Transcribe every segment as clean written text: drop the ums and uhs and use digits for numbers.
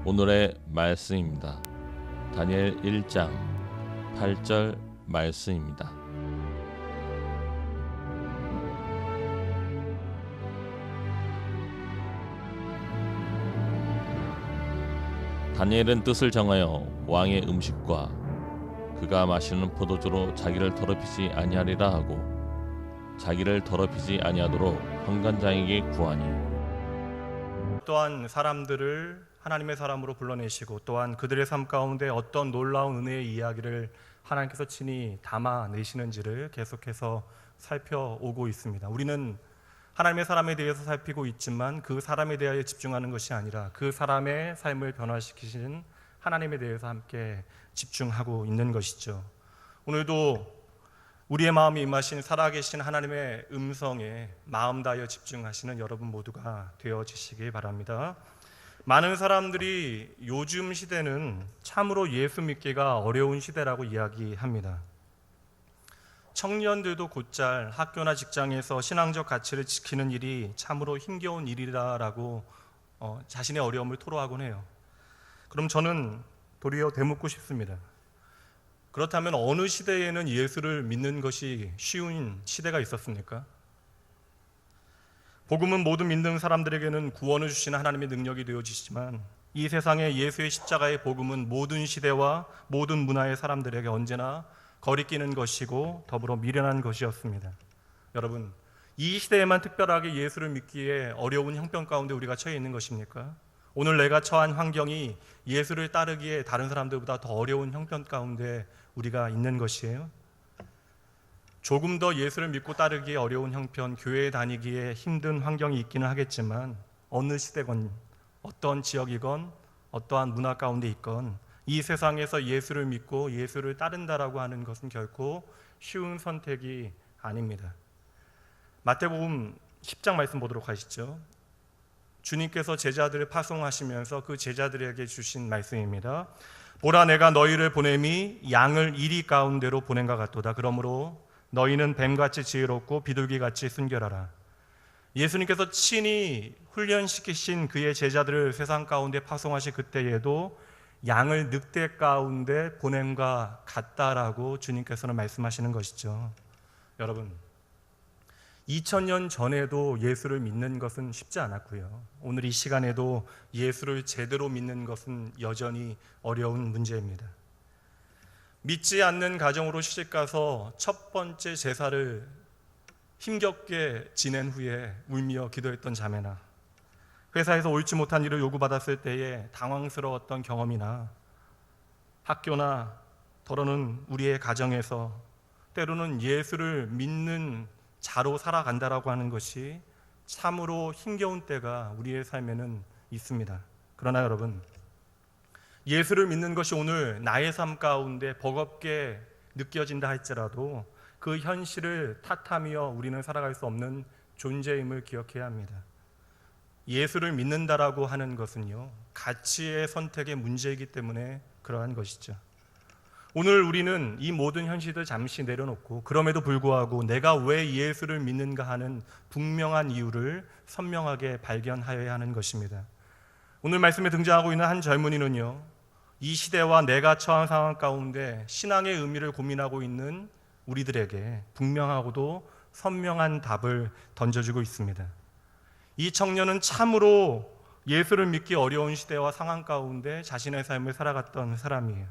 오늘의 말씀입니다. 다니엘 1장 8절 말씀입니다. 다니엘은 뜻을 정하여 왕의 음식과 그가 마시는 포도주로 자기를 더럽히지 아니하리라 하고 자기를 더럽히지 아니하도록 환관장에게 구하니 또한 사람들을 하나님의 사람으로 불러내시고 또한 그들의 삶 가운데 어떤 놀라운 은혜의 이야기를 하나님께서 친히 담아내시는지를 계속해서 살펴오고 있습니다. 우리는 하나님의 사람에 대해서 살피고 있지만 그 사람에 대하여 집중하는 것이 아니라 그 사람의 삶을 변화시키시는 하나님에 대해서 함께 집중하고 있는 것이죠. 오늘도 우리의 마음이 임하신 살아계신 하나님의 음성에 마음 다하여 집중하시는 여러분 모두가 되어지시길 바랍니다. 많은 사람들이 요즘 시대는 참으로 예수 믿기가 어려운 시대라고 이야기합니다. 청년들도 곧잘 학교나 직장에서 신앙적 가치를 지키는 일이 참으로 힘겨운 일이라고 자신의 어려움을 토로하곤 해요. 그럼 저는 도리어 되묻고 싶습니다. 그렇다면 어느 시대에는 예수를 믿는 것이 쉬운 시대가 있었습니까? 복음은 모든 믿는 사람들에게는 구원을 주시는 하나님의 능력이 되어지지만 이 세상의 예수의 십자가의 복음은 모든 시대와 모든 문화의 사람들에게 언제나 거리끼는 것이고 더불어 미련한 것이었습니다. 여러분, 이 시대에만 특별하게 예수를 믿기에 어려운 형편 가운데 우리가 처해 있는 것입니까? 오늘 내가 처한 환경이 예수를 따르기에 다른 사람들보다 더 어려운 형편 가운데 우리가 있는 것이에요. 조금 더 예수를 믿고 따르기에 어려운 형편, 교회에 다니기에 힘든 환경이 있기는 하겠지만 어느 시대건 어떤 지역이건 어떠한 문화 가운데 있건 이 세상에서 예수를 믿고 예수를 따른다라고 하는 것은 결코 쉬운 선택이 아닙니다. 마태복음 10장 말씀 보도록 하시죠. 주님께서 제자들을 파송하시면서 그 제자들에게 주신 말씀입니다. 보라, 내가 너희를 보냄이 양을 이리 가운데로 보낸것 같도다. 그러므로 너희는 뱀같이 지혜롭고 비둘기같이 순결하라. 예수님께서 친히 훈련시키신 그의 제자들을 세상 가운데 파송하실 그때에도 양을 늑대 가운데 보냄과 같다라고 주님께서는 말씀하시는 것이죠. 여러분, 2000년 전에도 예수를 믿는 것은 쉽지 않았고요. 오늘 이 시간에도 예수를 제대로 믿는 것은 여전히 어려운 문제입니다. 믿지 않는 가정으로 시집가서 첫 번째 제사를 힘겹게 지낸 후에 울며 기도했던 자매나 회사에서 옳지 못한 일을 요구받았을 때에 당황스러웠던 경험이나 학교나 더러는 우리의 가정에서 때로는 예수를 믿는 자로 살아간다라고 하는 것이 참으로 힘겨운 때가 우리의 삶에는 있습니다. 그러나 여러분, 예수를 믿는 것이 오늘 나의 삶 가운데 버겁게 느껴진다 할지라도 그 현실을 탓하며 우리는 살아갈 수 없는 존재임을 기억해야 합니다. 예수를 믿는다라고 하는 것은요, 가치의 선택의 문제이기 때문에 그러한 것이죠. 오늘 우리는 이 모든 현실을 잠시 내려놓고 그럼에도 불구하고 내가 왜 예수를 믿는가 하는 분명한 이유를 선명하게 발견하여야 하는 것입니다. 오늘 말씀에 등장하고 있는 한 젊은이는요, 이 시대와 내가 처한 상황 가운데 신앙의 의미를 고민하고 있는 우리들에게 분명하고도 선명한 답을 던져주고 있습니다. 이 청년은 참으로 예수를 믿기 어려운 시대와 상황 가운데 자신의 삶을 살아갔던 사람이에요.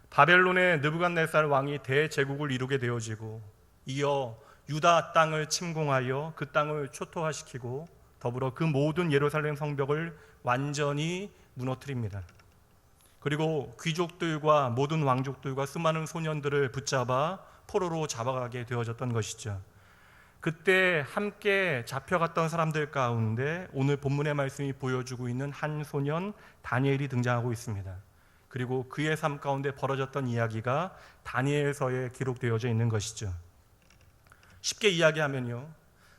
바벨론의 느부갓네살 왕이 대제국을 이루게 되어지고 이어 유다 땅을 침공하여 그 땅을 초토화시키고 더불어 그 모든 예루살렘 성벽을 완전히 무너뜨립니다. 그리고 귀족들과 모든 왕족들과 수많은 소년들을 붙잡아 포로로 잡아가게 되어졌던 것이죠. 그때 함께 잡혀갔던 사람들 가운데 오늘 본문의 말씀이 보여주고 있는 한 소년 다니엘이 등장하고 있습니다. 그리고 그의 삶 가운데 벌어졌던 이야기가 다니엘서에 기록되어져 있는 것이죠. 쉽게 이야기하면요,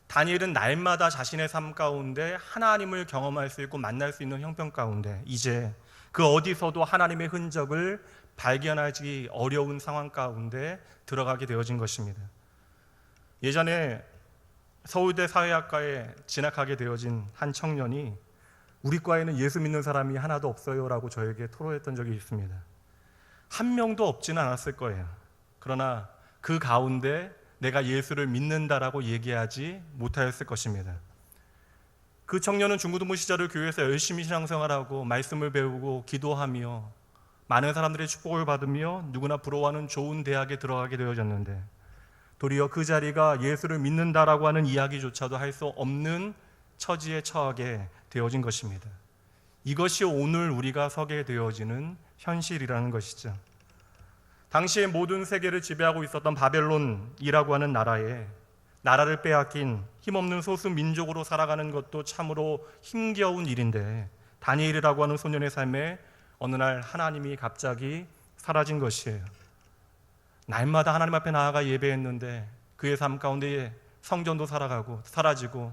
다니엘은 날마다 자신의 삶 가운데 하나님을 경험할 수 있고 만날 수 있는 형편 가운데 이제 그 어디서도 하나님의 흔적을 발견하기 어려운 상황 가운데 들어가게 되어진 것입니다. 예전에 서울대 사회학과에 진학하게 되어진 한 청년이 우리 과에는 예수 믿는 사람이 하나도 없어요라고 저에게 토로했던 적이 있습니다. 한 명도 없지는 않았을 거예요. 그러나 그 가운데 내가 예수를 믿는다라고 얘기하지 못하였을 것입니다. 그 청년은 중고등부 시절을 교회에서 열심히 신앙생활하고 말씀을 배우고 기도하며 많은 사람들의 축복을 받으며 누구나 부러워하는 좋은 대학에 들어가게 되어졌는데, 도리어 그 자리가 예수를 믿는다라고 하는 이야기조차도 할 수 없는 처지에 처하게 되어진 것입니다. 이것이 오늘 우리가 서게 되어지는 현실이라는 것이죠. 당시에 모든 세계를 지배하고 있었던 바벨론이라고 하는 나라를 빼앗긴 힘없는 소수 민족으로 살아가는 것도 참으로 힘겨운 일인데, 다니엘이라고 하는 소년의 삶에 어느 날 하나님이 갑자기 사라진 것이에요. 날마다 하나님 앞에 나아가 예배했는데 그의 삶 가운데 성전도 사라지고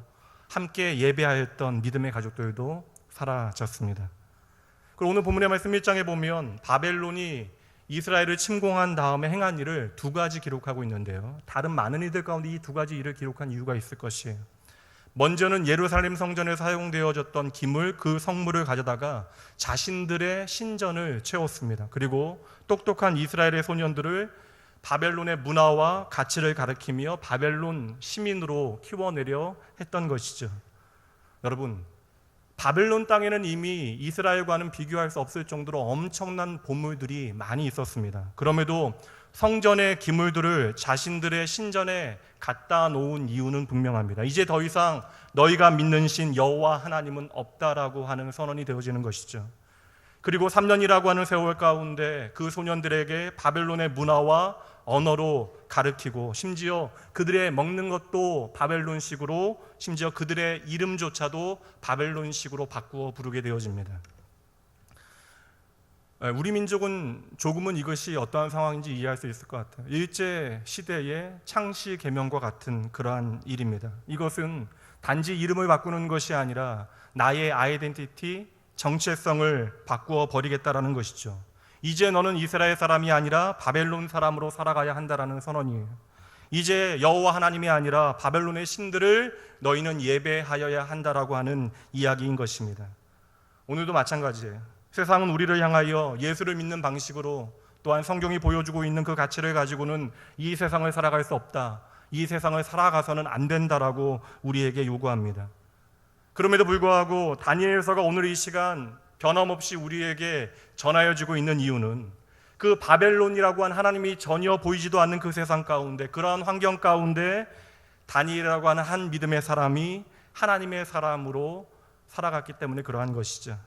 함께 예배하였던 믿음의 가족들도 사라졌습니다. 그리고 오늘 본문의 말씀 1장에 보면 바벨론이 이스라엘을 침공한 다음에 행한 일을 두 가지 기록하고 있는데요, 다른 많은 이들 가운데 이 두 가지 일을 기록한 이유가 있을 것이에요. 먼저는 예루살렘 성전에 사용되어졌던 기물, 그 성물을 가져다가 자신들의 신전을 채웠습니다. 그리고 똑똑한 이스라엘의 소년들을 바벨론의 문화와 가치를 가르치며 바벨론 시민으로 키워내려 했던 것이죠. 여러분, 바벨론 땅에는 이미 이스라엘과는 비교할 수 없을 정도로 엄청난 보물들이 많이 있었습니다. 그럼에도 성전의 기물들을 자신들의 신전에 갖다 놓은 이유는 분명합니다. 이제 더 이상 너희가 믿는 신 여호와 하나님은 없다라고 하는 선언이 되어지는 것이죠. 그리고 3년이라고 하는 세월 가운데 그 소년들에게 바벨론의 문화와 언어로 가르치고, 심지어 그들의 먹는 것도 바벨론식으로, 심지어 그들의 이름조차도 바벨론식으로 바꾸어 부르게 되어집니다. 우리 민족은 조금은 이것이 어떠한 상황인지 이해할 수 있을 것 같아요. 일제 시대의 창씨 계명과 같은 그러한 일입니다. 이것은 단지 이름을 바꾸는 것이 아니라 나의 아이덴티티, 정체성을 바꾸어 버리겠다라는 것이죠. 이제 너는 이스라엘 사람이 아니라 바벨론 사람으로 살아가야 한다라는 선언이에요. 이제 여호와 하나님이 아니라 바벨론의 신들을 너희는 예배하여야 한다라고 하는 이야기인 것입니다. 오늘도 마찬가지예요. 세상은 우리를 향하여 예수를 믿는 방식으로, 또한 성경이 보여주고 있는 그 가치를 가지고는 이 세상을 살아갈 수 없다, 이 세상을 살아가서는 안 된다라고 우리에게 요구합니다. 그럼에도 불구하고 다니엘서가 오늘 이 시간 변함없이 우리에게 전하여지고 있는 이유는, 그 바벨론이라고 한 하나님이 전혀 보이지도 않는 그 세상 가운데, 그러한 환경 가운데 다니엘이라고 하는 한 믿음의 사람이 하나님의 사람으로 살아갔기 때문에 그러한 것이죠.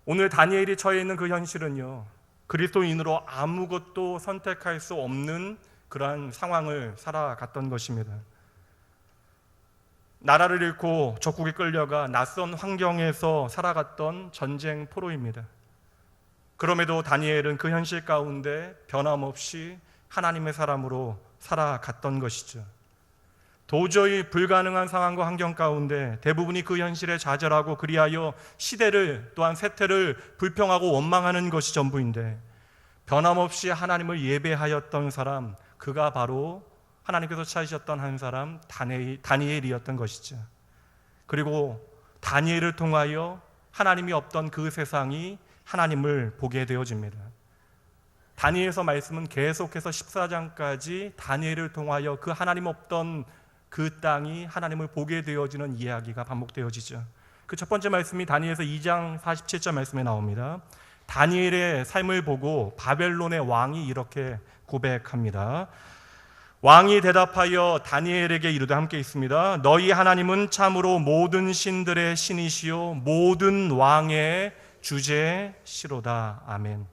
오늘 다니엘이 처해 있는 그 현실은요, 그리스도인으로 아무것도 선택할 수 없는 그러한 상황을 살아갔던 것입니다. 나라를 잃고 적국에 끌려가 낯선 환경에서 살아갔던 전쟁 포로입니다. 그럼에도 다니엘은 그 현실 가운데 변함없이 하나님의 사람으로 살아갔던 것이죠. 도저히 불가능한 상황과 환경 가운데 대부분이 그 현실에 좌절하고, 그리하여 시대를, 또한 세태를 불평하고 원망하는 것이 전부인데, 변함없이 하나님을 예배하였던 사람, 그가 바로 하나님께서 찾으셨던 한 사람, 다니엘이었던 것이죠. 그리고 다니엘을 통하여 하나님이 없던 그 세상이 하나님을 보게 되어집니다. 다니엘서 말씀은 계속해서 14장까지 다니엘을 통하여 그 하나님 없던 그 땅이 하나님을 보게 되어지는 이야기가 반복되어지죠. 그 첫 번째 말씀이 다니엘서 2장 47절 말씀에 나옵니다. 다니엘의 삶을 보고 바벨론의 왕이 이렇게 고백합니다. 왕이 대답하여 다니엘에게 이르되, 함께 있습니다. 너희 하나님은 참으로 모든 신들의 신이시요 모든 왕의 주제시로다. 아멘.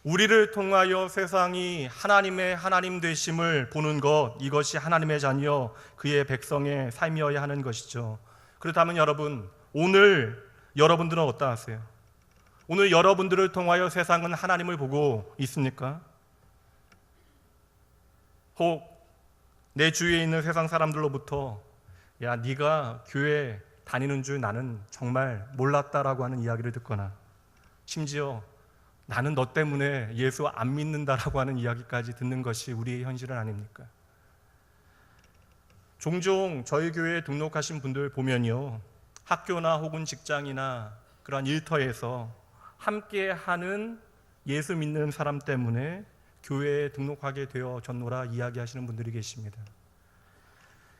우리를 통하여 세상이 하나님의 하나님 되심을 보는 것, 이것이 하나님의 자녀, 그의 백성의 삶이어야 하는 것이죠. 그렇다면 여러분, 오늘 여러분들은 어떠하세요? 오늘 여러분들을 통하여 세상은 하나님을 보고 있습니까? 혹 내 주위에 있는 세상 사람들로부터, 야, 네가 교회 다니는 줄 나는 정말 몰랐다라고 하는 이야기를 듣거나, 심지어 나는 너 때문에 예수 안 믿는다라고 하는 이야기까지 듣는 것이 우리의 현실은 아닙니까? 종종 저희 교회에 등록하신 분들 보면요, 학교나 혹은 직장이나 그러한 일터에서 함께하는 예수 믿는 사람 때문에 교회에 등록하게 되어졌노라 이야기하시는 분들이 계십니다.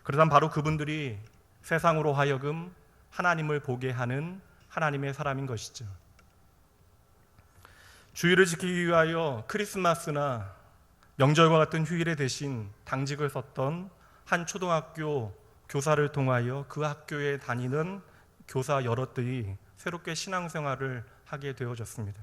그러다 바로 그분들이 세상으로 하여금 하나님을 보게 하는 하나님의 사람인 것이죠. 주일을 지키기 위하여 크리스마스나 명절과 같은 휴일에 대신 당직을 썼던 한 초등학교 교사를 통하여 그 학교에 다니는 교사 여럿들이 새롭게 신앙생활을 하게 되어졌습니다.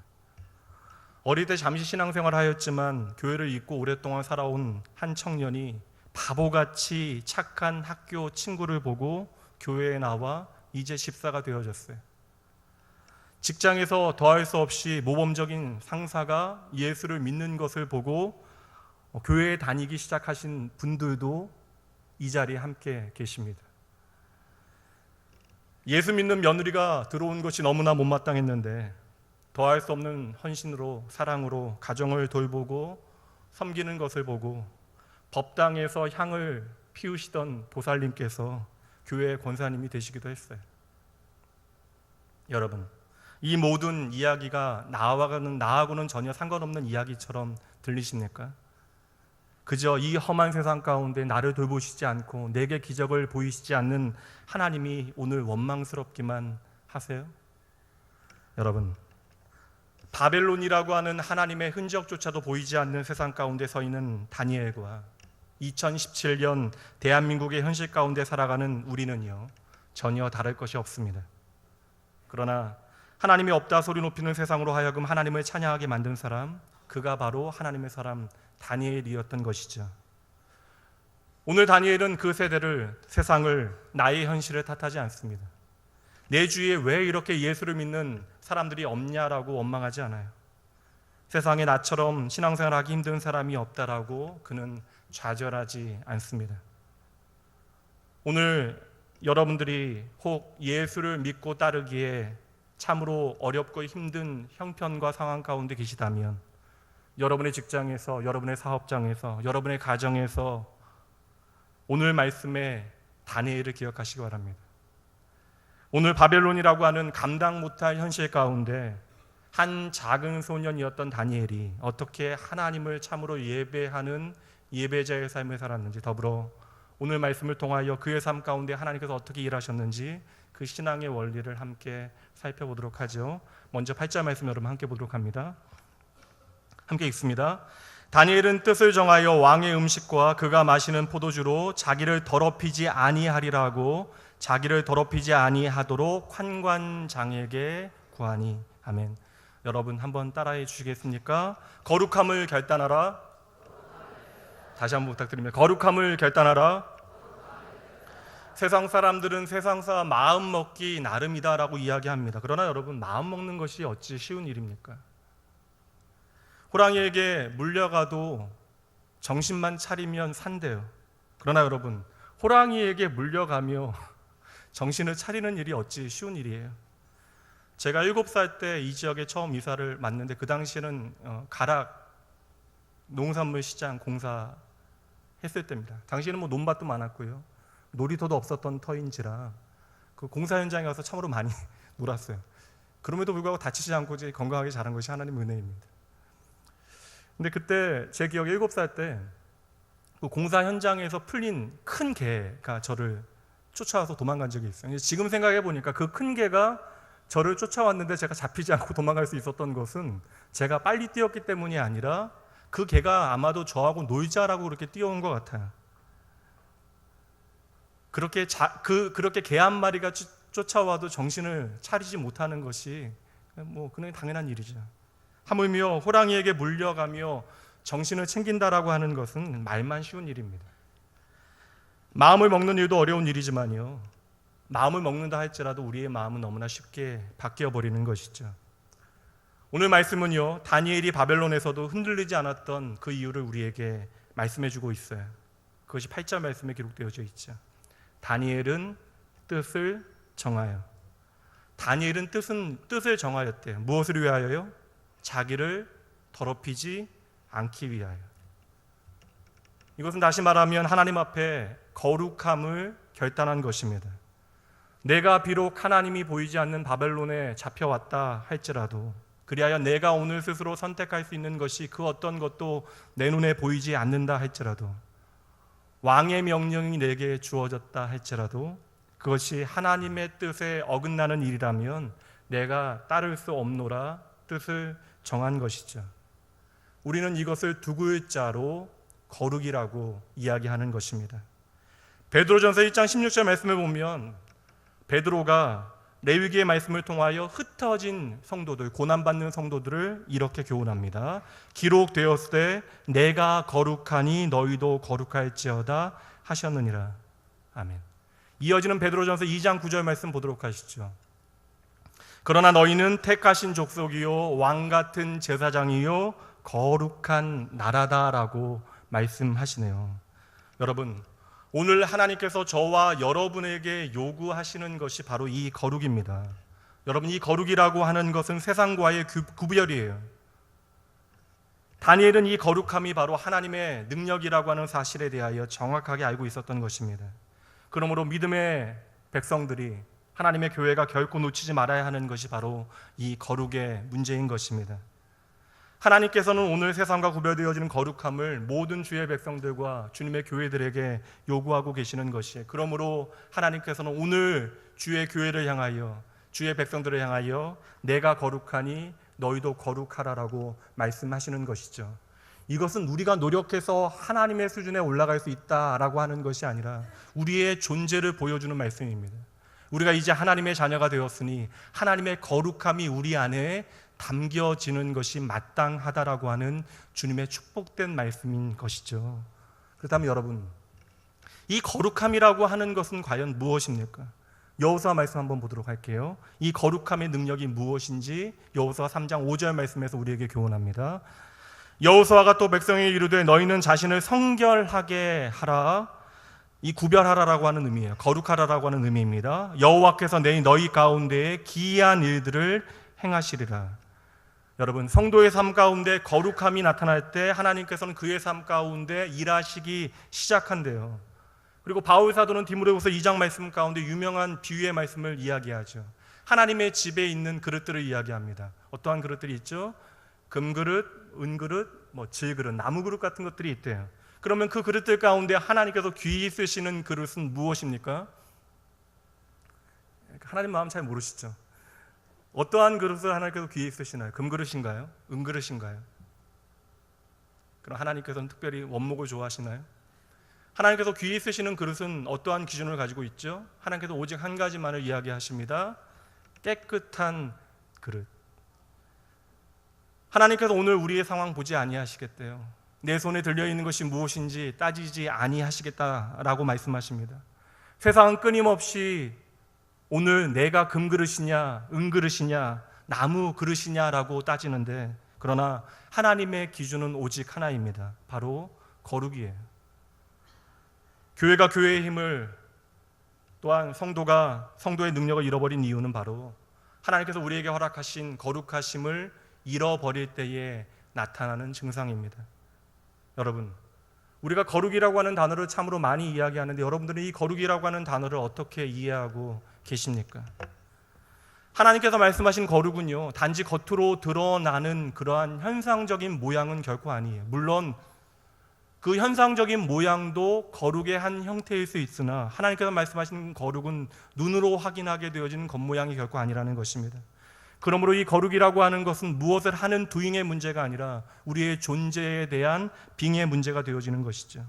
어릴 때 잠시 신앙생활을 하였지만 교회를 잊고 오랫동안 살아온 한 청년이 바보같이 착한 학교 친구를 보고 교회에 나와 이제 집사가 되어졌어요. 직장에서 더할 수 없이 모범적인 상사가 예수를 믿는 것을 보고 교회에 다니기 시작하신 분들도 이 자리에 함께 계십니다. 예수 믿는 며느리가 들어온 것이 너무나 못마땅했는데 더할 수 없는 헌신으로 사랑으로 가정을 돌보고 섬기는 것을 보고 법당에서 향을 피우시던 보살님께서 교회 권사님이 되시기도 했어요. 여러분, 이 모든 이야기가 나하고는 전혀 상관없는 이야기처럼 들리십니까? 그저 이 험한 세상 가운데 나를 돌보시지 않고 내게 기적을 보이시지 않는 하나님이 오늘 원망스럽기만 하세요? 여러분, 바벨론이라고 하는 하나님의 흔적조차도 보이지 않는 세상 가운데 서 있는 다니엘과 2017년 대한민국의 현실 가운데 살아가는 우리는요, 전혀 다를 것이 없습니다. 그러나 하나님이 없다 소리 높이는 세상으로 하여금 하나님을 찬양하게 만든 사람, 그가 바로 하나님의 사람 다니엘이었던 것이죠. 오늘 다니엘은 그 세대를, 세상을, 나의 현실을 탓하지 않습니다. 내 주위에 왜 이렇게 예수를 믿는 사람들이 없냐라고 원망하지 않아요. 세상에 나처럼 신앙생활하기 힘든 사람이 없다라고 그는 좌절하지 않습니다. 오늘 여러분들이 혹 예수를 믿고 따르기에 참으로 어렵고 힘든 형편과 상황 가운데 계시다면 여러분의 직장에서, 여러분의 사업장에서, 여러분의 가정에서 오늘 말씀에 다니엘을 기억하시기 바랍니다. 오늘 바벨론이라고 하는 감당 못할 현실 가운데 한 작은 소년이었던 다니엘이 어떻게 하나님을 참으로 예배하는 예배자의 삶을 살았는지, 더불어 오늘 말씀을 통하여 그의 삶 가운데 하나님께서 어떻게 일하셨는지 그 신앙의 원리를 함께 살펴보도록 하죠. 먼저 8절 말씀 여러분 함께 보도록 합니다. 함께 읽습니다. 다니엘은 뜻을 정하여 왕의 음식과 그가 마시는 포도주로 자기를 더럽히지 아니하리라고 자기를 더럽히지 아니하도록 환관장에게 구하니. 아멘. 여러분 한번 따라해 주시겠습니까? 거룩함을 결단하라. 다시 한번 부탁드립니다. 거룩함을 결단하라. 세상 사람들은 세상사 마음 먹기 나름이다라고 이야기합니다. 그러나 여러분, 마음 먹는 것이 어찌 쉬운 일입니까? 호랑이에게 물려가도 정신만 차리면 산대요. 그러나 여러분, 호랑이에게 물려가며 정신을 차리는 일이 어찌 쉬운 일이에요. 제가 7살 때 이 지역에 처음 이사를 왔는데 그 당시에는 가락 농산물 시장 공사 했을 때입니다. 당시에는 뭐 논밭도 많았고요, 놀이터도 없었던 터인지라 그 공사 현장에 와서 참으로 많이 놀았어요. 그럼에도 불구하고 다치지 않고 건강하게 자란 것이 하나님의 은혜입니다. 근데 그때 제 기억에 7살 때 그 공사 현장에서 풀린 큰 개가 저를 쫓아와서 도망간 적이 있어요. 지금 생각해 보니까 그 큰 개가 저를 쫓아왔는데 제가 잡히지 않고 도망갈 수 있었던 것은 제가 빨리 뛰었기 때문이 아니라 그 개가 아마도 저하고 놀자라고 그렇게 뛰어온 것 같아요. 그렇게 개 한 마리가 쫓아와도 정신을 차리지 못하는 것이 뭐 그냥 당연한 일이죠. 하물며 호랑이에게 물려가며 정신을 챙긴다라고 하는 것은 말만 쉬운 일입니다. 마음을 먹는 일도 어려운 일이지만요, 마음을 먹는다 할지라도 우리의 마음은 너무나 쉽게 바뀌어버리는 것이죠. 오늘 말씀은요, 다니엘이 바벨론에서도 흔들리지 않았던 그 이유를 우리에게 말씀해주고 있어요. 그것이 8절 말씀에 기록되어져 있죠. 다니엘은 뜻을 정하여. 다니엘은 뜻을 정하였대요. 무엇을 위하여요? 자기를 더럽히지 않기 위하여. 이것은 다시 말하면 하나님 앞에 거룩함을 결단한 것입니다. 내가 비록 하나님이 보이지 않는 바벨론에 잡혀왔다 할지라도, 그리하여 내가 오늘 스스로 선택할 수 있는 것이 그 어떤 것도 내 눈에 보이지 않는다 할지라도, 왕의 명령이 내게 주어졌다 할지라도 그것이 하나님의 뜻에 어긋나는 일이라면 내가 따를 수 없노라 뜻을 정한 것이죠. 우리는 이것을 두 글자로 거룩이라고 이야기하는 것입니다. 베드로전서 1장 16절 말씀을 보면 베드로가 레위기의 말씀을 통하여 흩어진 성도들, 고난받는 성도들을 이렇게 교훈합니다. 기록되었을 때 내가 거룩하니 너희도 거룩할지어다 하셨느니라. 아멘. 이어지는 베드로전서 2장 9절 말씀 보도록 하시죠. 그러나 너희는 택하신 족속이요 왕 같은 제사장이요 거룩한 나라다라고 말씀하시네요. 여러분, 오늘 하나님께서 저와 여러분에게 요구하시는 것이 바로 이 거룩입니다. 여러분, 이 거룩이라고 하는 것은 세상과의 구별이에요. 다니엘은 이 거룩함이 바로 하나님의 능력이라고 하는 사실에 대하여 정확하게 알고 있었던 것입니다. 그러므로 믿음의 백성들이, 하나님의 교회가 결코 놓치지 말아야 하는 것이 바로 이 거룩의 문제인 것입니다. 하나님께서는 오늘 세상과 구별되어지는 거룩함을 모든 주의 백성들과 주님의 교회들에게 요구하고 계시는 것이에요. 그러므로 하나님께서는 오늘 주의 교회를 향하여, 주의 백성들을 향하여 내가 거룩하니 너희도 거룩하라라고 말씀하시는 것이죠. 이것은 우리가 노력해서 하나님의 수준에 올라갈 수 있다라고 하는 것이 아니라 우리의 존재를 보여주는 말씀입니다. 우리가 이제 하나님의 자녀가 되었으니 하나님의 거룩함이 우리 안에 담겨지는 것이 마땅하다라고 하는 주님의 축복된 말씀인 것이죠. 그렇다면 여러분, 이 거룩함이라고 하는 것은 과연 무엇입니까? 여호수아 말씀 한번 보도록 할게요. 이 거룩함의 능력이 무엇인지 여호수아 3장 5절 말씀에서 우리에게 교훈합니다. 여호수아가 또 백성에게 이르되 너희는 자신을 성결하게 하라. 이 구별하라라고 하는 의미예요. 거룩하라라고 하는 의미입니다. 여호와께서 너희 가운데에 기이한 일들을 행하시리라. 여러분, 성도의 삶 가운데 거룩함이 나타날 때 하나님께서는 그의 삶 가운데 일하시기 시작한대요. 그리고 바울 사도는 디모데후서 2장 말씀 가운데 유명한 비유의 말씀을 이야기하죠. 하나님의 집에 있는 그릇들을 이야기합니다. 어떠한 그릇들이 있죠? 금그릇, 은그릇, 질그릇, 나무그릇 같은 것들이 있대요. 그러면 그 그릇들 가운데 하나님께서 귀히 쓰시는 그릇은 무엇입니까? 하나님 마음 잘 모르시죠? 어떠한 그릇을 하나님께서 귀히 쓰시나요? 금그릇인가요? 은그릇인가요? 그럼 하나님께서는 특별히 원목을 좋아하시나요? 하나님께서 귀히 쓰시는 그릇은 어떠한 기준을 가지고 있죠? 하나님께서 오직 한 가지만을 이야기하십니다. 깨끗한 그릇. 하나님께서 오늘 우리의 상황 보지 아니하시겠대요. 내 손에 들려있는 것이 무엇인지 따지지 아니하시겠다라고 말씀하십니다. 세상은 끊임없이 오늘 내가 금그릇이냐 은그릇이냐 나무 그릇이냐라고 따지는데, 그러나 하나님의 기준은 오직 하나입니다. 바로 거룩이에요. 교회가 교회의 힘을, 또한 성도가 성도의 능력을 잃어버린 이유는 바로 하나님께서 우리에게 허락하신 거룩하심을 잃어버릴 때에 나타나는 증상입니다. 여러분, 우리가 거룩이라고 하는 단어를 참으로 많이 이야기하는데 여러분들은 이 거룩이라고 하는 단어를 어떻게 이해하고 계십니까? 하나님께서 말씀하신 거룩은요, 단지 겉으로 드러나는 그러한 현상적인 모양은 결코 아니에요. 물론 그 현상적인 모양도 거룩의 한 형태일 수 있으나 하나님께서 말씀하신 거룩은 눈으로 확인하게 되어지는 겉모양이 결코 아니라는 것입니다. 그러므로 이 거룩이라고 하는 것은 무엇을 하는 doing의 문제가 아니라 우리의 존재에 대한 being의 문제가 되어지는 것이죠.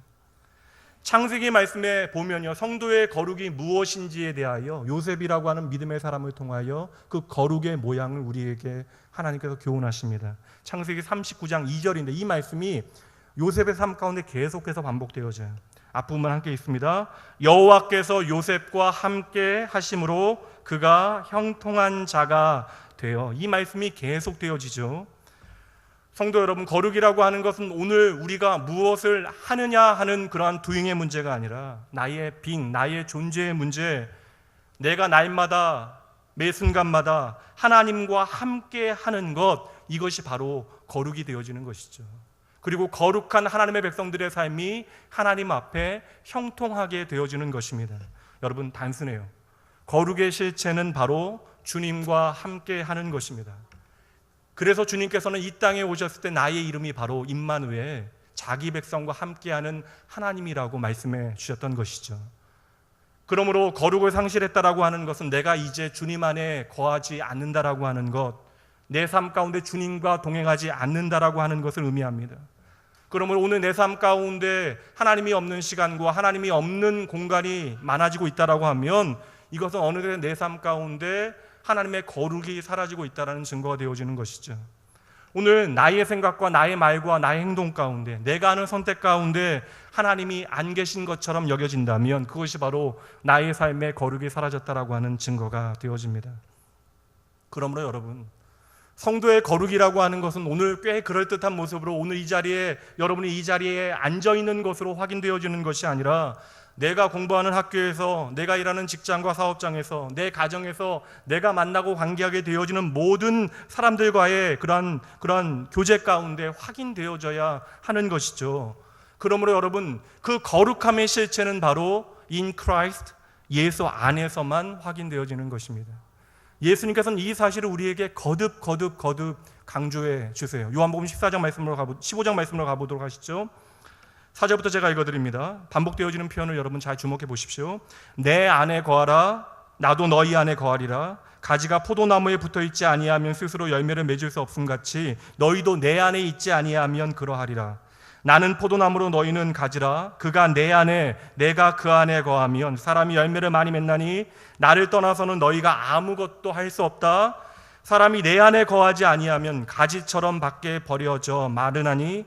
창세기 말씀에 보면요, 성도의 거룩이 무엇인지에 대하여 요셉이라고 하는 믿음의 사람을 통하여 그 거룩의 모양을 우리에게 하나님께서 교훈하십니다. 창세기 39장 2절인데 이 말씀이 요셉의 삶 가운데 계속해서 반복되어져요. 앞부분만 함께 있습니다. 여호와께서 요셉과 함께 하심으로 그가 형통한 자가 되어, 이 말씀이 계속되어지죠. 성도 여러분, 거룩이라고 하는 것은 오늘 우리가 무엇을 하느냐 하는 그러한 doing의 문제가 아니라 나의 being, 나의 존재의 문제, 내가 날마다 매 순간마다 하나님과 함께 하는 것, 이것이 바로 거룩이 되어지는 것이죠. 그리고 거룩한 하나님의 백성들의 삶이 하나님 앞에 형통하게 되어지는 것입니다. 여러분, 단순해요. 거룩의 실체는 바로 주님과 함께 하는 것입니다. 그래서 주님께서는 이 땅에 오셨을 때 나의 이름이 바로 임마누엘, 자기 백성과 함께하는 하나님이라고 말씀해 주셨던 것이죠. 그러므로 거룩을 상실했다라고 하는 것은 내가 이제 주님 안에 거하지 않는다라고 하는 것, 내 삶 가운데 주님과 동행하지 않는다라고 하는 것을 의미합니다. 그러므로 오늘 내 삶 가운데 하나님이 없는 시간과 하나님이 없는 공간이 많아지고 있다라고 하면 이것은 어느새 내 삶 가운데 하나님의 거룩이 사라지고 있다는 증거가 되어지는 것이죠. 오늘 나의 생각과 나의 말과 나의 행동 가운데, 내가 하는 선택 가운데 하나님이 안 계신 것처럼 여겨진다면 그것이 바로 나의 삶의 거룩이 사라졌다라고 하는 증거가 되어집니다. 그러므로 여러분, 성도의 거룩이라고 하는 것은 오늘 꽤 그럴듯한 모습으로 오늘 이 자리에, 여러분이 이 자리에 앉아 있는 것으로 확인되어지는 것이 아니라 내가 공부하는 학교에서, 내가 일하는 직장과 사업장에서, 내 가정에서 내가 만나고 관계하게 되어지는 모든 사람들과의 그러한 교제 가운데 확인되어져야 하는 것이죠. 그러므로 여러분, 그 거룩함의 실체는 바로 in Christ, 예수 안에서만 확인되어지는 것입니다. 예수님께서는 이 사실을 우리에게 거듭 강조해 주세요. 요한복음 15장 말씀으로 가보도록 하시죠. 4절부터 제가 읽어드립니다. 반복되어지는 표현을 여러분 잘 주목해 보십시오. 내 안에 거하라, 나도 너희 안에 거하리라. 가지가 포도나무에 붙어있지 아니하면 스스로 열매를 맺을 수 없음같이 너희도 내 안에 있지 아니하면 그러하리라. 나는 포도나무로 너희는 가지라. 그가 내 안에, 내가 그 안에 거하면 사람이 열매를 많이 맺나니 나를 떠나서는 너희가 아무것도 할 수 없다. 사람이 내 안에 거하지 아니하면 가지처럼 밖에 버려져 마르나니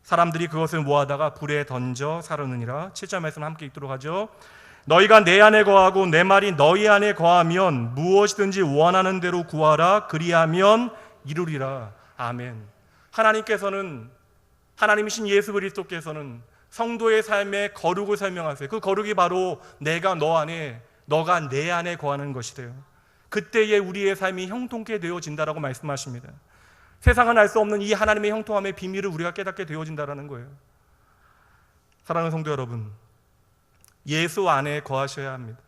사람들이 그것을 모아다가 불에 던져 사르느니라. 7절 말씀 함께 읽도록 하죠. 너희가 내 안에 거하고 내 말이 너희 안에 거하면 무엇이든지 원하는 대로 구하라. 그리하면 이루리라. 아멘. 하나님이신 예수 그리스도께서는 성도의 삶의 거룩을 설명하세요. 그 거룩이 바로 내가 너 안에, 너가 내 안에 거하는 것이래요. 그때에 우리의 삶이 형통케 되어진다라고 말씀하십니다. 세상은 알 수 없는 이 하나님의 형통함의 비밀을 우리가 깨닫게 되어진다라는 거예요. 사랑하는 성도 여러분, 예수 안에 거하셔야 합니다.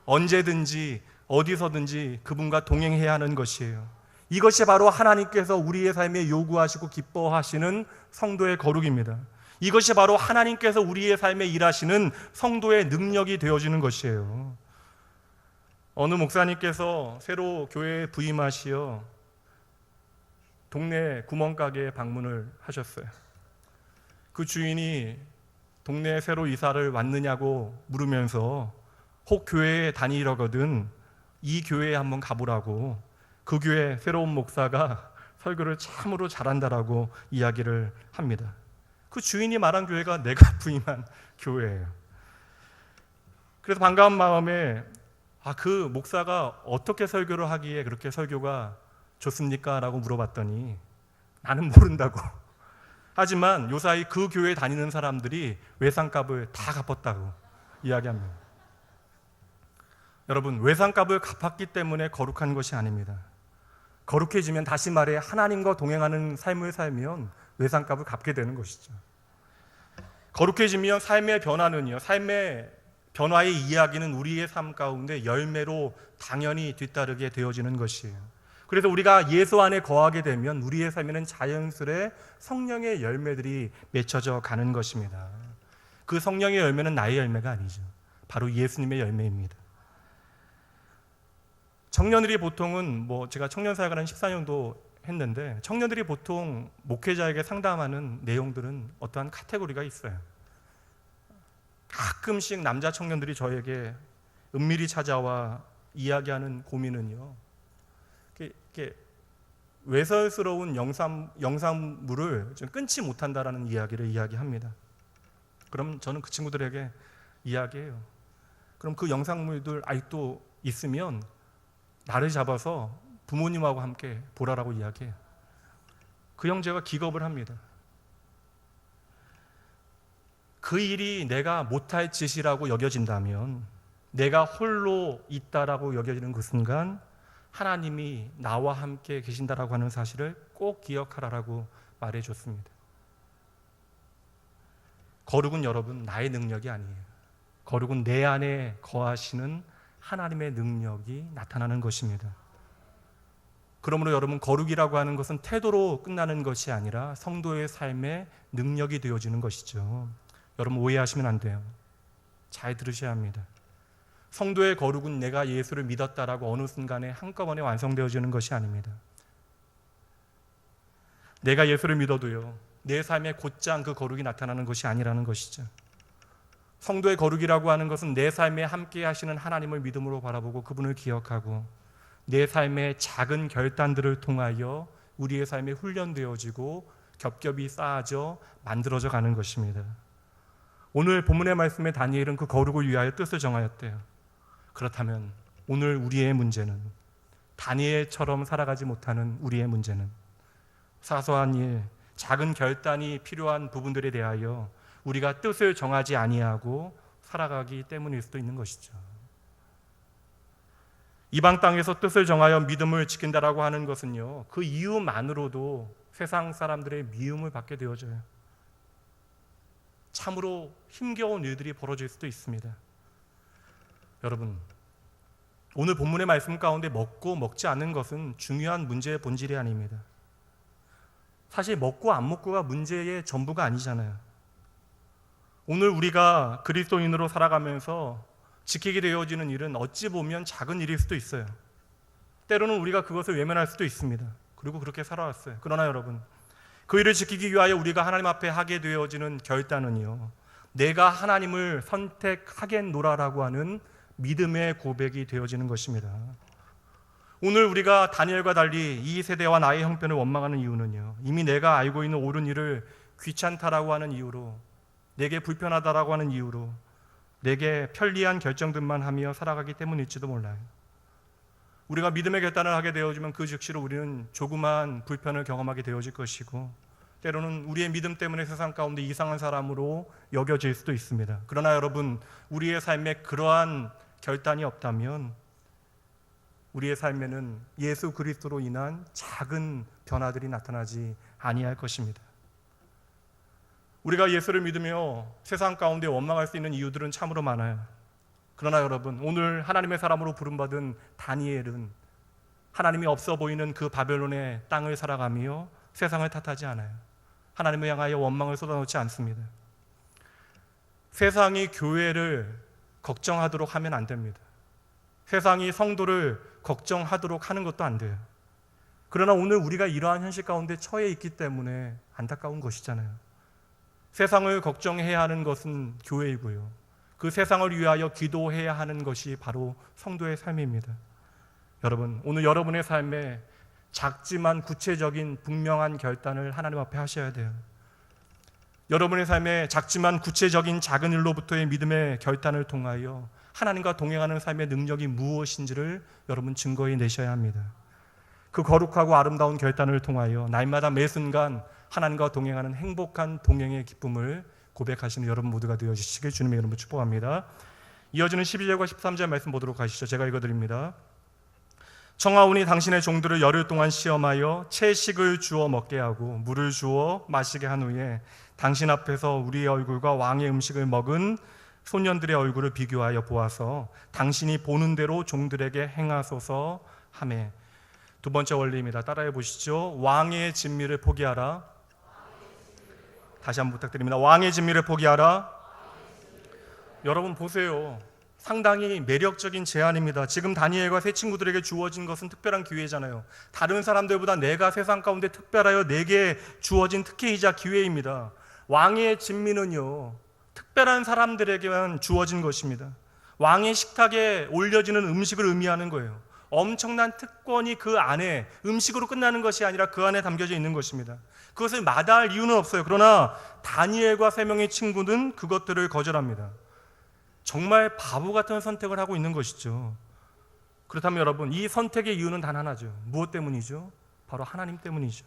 언제든지 어디서든지 그분과 동행해야 하는 것이에요. 이것이 바로 하나님께서 우리의 삶에 요구하시고 기뻐하시는 성도의 거룩입니다. 이것이 바로 하나님께서 우리의 삶에 일하시는 성도의 능력이 되어지는 것이에요. 어느 목사님께서 새로 교회에 부임하시어 동네 구멍가게에 방문을 하셨어요. 그 주인이 동네에 새로 이사를 왔느냐고 물으면서 혹 교회에 다니려거든 이 교회에 한번 가보라고, 그 교회 새로운 목사가 설교를 참으로 잘한다라고 이야기를 합니다. 그 주인이 말한 교회가 내가 부임한 교회예요. 그래서 반가운 마음에 그 목사가 어떻게 설교를 하기에 그렇게 설교가 좋습니까? 라고 물어봤더니 나는 모른다고. 하지만 요사이 그 교회에 다니는 사람들이 외상값을 다 갚았다고 이야기합니다. 여러분, 외상값을 갚았기 때문에 거룩한 것이 아닙니다. 거룩해지면, 다시 말해 하나님과 동행하는 삶을 살면 외상값을 갚게 되는 것이죠. 거룩해지면 삶의 변화는요, 삶의 변화의 이야기는 우리의 삶 가운데 열매로 당연히 뒤따르게 되어지는 것이에요. 그래서 우리가 예수 안에 거하게 되면 우리의 삶에는 자연스레 성령의 열매들이 맺혀져 가는 것입니다. 그 성령의 열매는 나의 열매가 아니죠. 바로 예수님의 열매입니다. 청년들이 보통은, 제가 청년사역을 한 14년도 했는데, 청년들이 보통 목회자에게 상담하는 내용들은 어떠한 카테고리가 있어요. 가끔씩 남자 청년들이 저에게 은밀히 찾아와 이야기하는 고민은요, 이렇게 외설스러운 영상물을 좀 끊지 못한다라는 이야기를 이야기합니다. 그럼 저는 그 친구들에게 이야기해요. 그럼 그 영상물들 아직도 있으면 나를 잡아서 부모님하고 함께 보라라고 이야기해요. 그 형제가 기겁을 합니다. 그 일이 내가 못할 짓이라고 여겨진다면, 내가 홀로 있다라고 여겨지는 그 순간 하나님이 나와 함께 계신다라고 하는 사실을 꼭 기억하라라고 말해줬습니다. 거룩은 여러분 나의 능력이 아니에요. 거룩은 내 안에 거하시는 하나님의 능력이 나타나는 것입니다. 그러므로 여러분, 거룩이라고 하는 것은 태도로 끝나는 것이 아니라 성도의 삶의 능력이 되어지는 것이죠. 여러분, 오해하시면 안 돼요. 잘 들으셔야 합니다. 성도의 거룩은 내가 예수를 믿었다라고 어느 순간에 한꺼번에 완성되어지는 것이 아닙니다. 내가 예수를 믿어도요, 내 삶에 곧장 그 거룩이 나타나는 것이 아니라는 것이죠. 성도의 거룩이라고 하는 것은 내 삶에 함께 하시는 하나님을 믿음으로 바라보고 그분을 기억하고 내 삶의 작은 결단들을 통하여 우리의 삶에 훈련되어지고 겹겹이 쌓아져 만들어져 가는 것입니다. 오늘 본문의 말씀에 다니엘은 그 거룩을 위하여 뜻을 정하였대요. 그렇다면 오늘 우리의 문제는, 다니엘처럼 살아가지 못하는 우리의 문제는, 사소한 일, 작은 결단이 필요한 부분들에 대하여 우리가 뜻을 정하지 아니하고 살아가기 때문일 수도 있는 것이죠. 이방 땅에서 뜻을 정하여 믿음을 지킨다라고 하는 것은요, 그 이유만으로도 세상 사람들의 미움을 받게 되어져요. 참으로 힘겨운 일들이 벌어질 수도 있습니다. 여러분, 오늘 본문의 말씀 가운데 먹고 먹지 않는 것은 중요한 문제의 본질이 아닙니다. 사실 먹고 안 먹고가 문제의 전부가 아니잖아요. 오늘 우리가 그리스도인으로 살아가면서 지키게 되어지는 일은 어찌 보면 작은 일일 수도 있어요. 때로는 우리가 그것을 외면할 수도 있습니다. 그리고 그렇게 살아왔어요. 그러나 여러분, 그 일을 지키기 위하여 우리가 하나님 앞에 하게 되어지는 결단은요, 내가 하나님을 선택하겠노라라고 하는 믿음의 고백이 되어지는 것입니다. 오늘 우리가 다니엘과 달리 이 세대와 나의 형편을 원망하는 이유는요, 이미 내가 알고 있는 옳은 일을 귀찮다라고 하는 이유로, 내게 불편하다라고 하는 이유로 내게 편리한 결정들만 하며 살아가기 때문일지도 몰라요. 우리가 믿음의 결단을 하게 되어지면 그 즉시로 우리는 조그만 불편을 경험하게 되어질 것이고, 때로는 우리의 믿음 때문에 세상 가운데 이상한 사람으로 여겨질 수도 있습니다. 그러나 여러분, 우리의 삶에 그러한 결단이 없다면 우리의 삶에는 예수 그리스도로 인한 작은 변화들이 나타나지 아니할 것입니다. 우리가 예수를 믿으며 세상 가운데 원망할 수 있는 이유들은 참으로 많아요. 그러나 여러분, 오늘 하나님의 사람으로 부름받은 다니엘은 하나님이 없어 보이는 그 바벨론의 땅을 살아가며 세상을 탓하지 않아요. 하나님을 향하여 원망을 쏟아놓지 않습니다. 세상이 교회를 걱정하도록 하면 안 됩니다. 세상이 성도를 걱정하도록 하는 것도 안 돼요. 그러나 오늘 우리가 이러한 현실 가운데 처해 있기 때문에 안타까운 것이잖아요. 세상을 걱정해야 하는 것은 교회이고요, 그 세상을 위하여 기도해야 하는 것이 바로 성도의 삶입니다. 여러분, 오늘 여러분의 삶에 작지만 구체적인 분명한 결단을 하나님 앞에 하셔야 돼요. 여러분의 삶에 작지만 구체적인 작은 일로부터의 믿음의 결단을 통하여 하나님과 동행하는 삶의 능력이 무엇인지를 여러분 증거해 내셔야 합니다. 그 거룩하고 아름다운 결단을 통하여 날마다 매 순간 하나님과 동행하는 행복한 동행의 기쁨을 고백하시는 여러분 모두가 되어주시길 주님의 이름으로 축복합니다. 이어지는 12절과 13절 말씀 보도록 하시죠. 제가 읽어드립니다. 청하오니 당신의 종들을 열흘 동안 시험하여 채식을 주어 먹게 하고 물을 주어 마시게 한 후에 당신 앞에서 우리의 얼굴과 왕의 음식을 먹은 소년들의 얼굴을 비교하여 보아서 당신이 보는 대로 종들에게 행하소서 하매. 두 번째 원리입니다. 따라해 보시죠. 왕의 진미를 포기하라. 다시 한번 부탁드립니다. 왕의 진미를 포기하라. 여러분 보세요. 상당히 매력적인 제안입니다. 지금 다니엘과 세 친구들에게 주어진 것은 특별한 기회잖아요. 다른 사람들보다 내가 세상 가운데 특별하여 내게 주어진 특혜이자 기회입니다. 왕의 진미는요, 특별한 사람들에게만 주어진 것입니다. 왕의 식탁에 올려지는 음식을 의미하는 거예요. 엄청난 특권이 그 안에 음식으로 끝나는 것이 아니라 그 안에 담겨져 있는 것입니다. 그것을 마다할 이유는 없어요. 그러나 다니엘과 세 명의 친구는 그것들을 거절합니다. 정말 바보 같은 선택을 하고 있는 것이죠. 그렇다면 여러분, 이 선택의 이유는 단 하나죠. 무엇 때문이죠? 바로 하나님 때문이죠.